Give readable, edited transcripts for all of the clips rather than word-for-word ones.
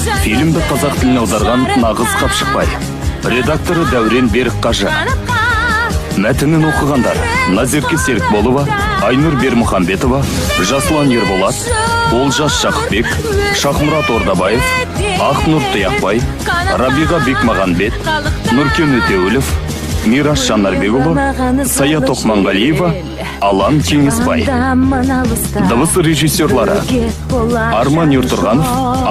Фильмді қазақ тіліне аударған Нағыз Қапшықбай. Редакторы Дәурен Берікқажы. Мәтінін оқығандар: Назерке Серікболова, Айнұр Бермұхамбетова, Жасұлан Ерболат, Олжас Шақыпбек, Шахмұрат Ордабаев, Ақнұр Тұяқбай, Рабиға Бекмағанбет, Нұркен Өтеуілов, Мирас Жанарбекұлы, Сая Тоқманғалиева, Алан Теңізбай. Дыбыс режиссерлары: Арман Юртұрғанов,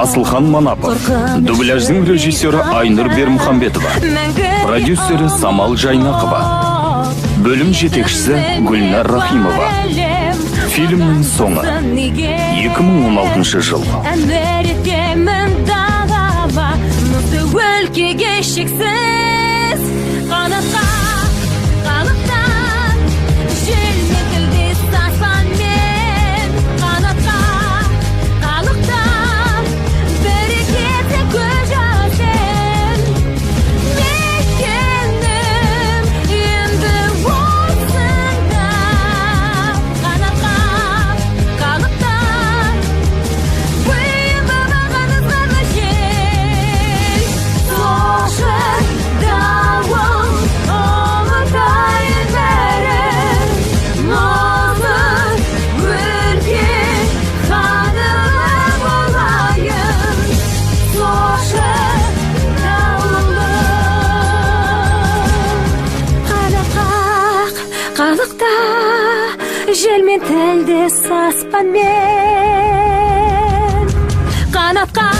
Асылхан Манапов. Дубляждың режиссері Айнұр Бермұхамбетова. Продюсері Самал Жайнақова. Бөлім жетекшісі Гүлнар Рахимова. Фильмнің соңы 2016 жыл. Қалықта желмен тілдес аспанмен, қанатқа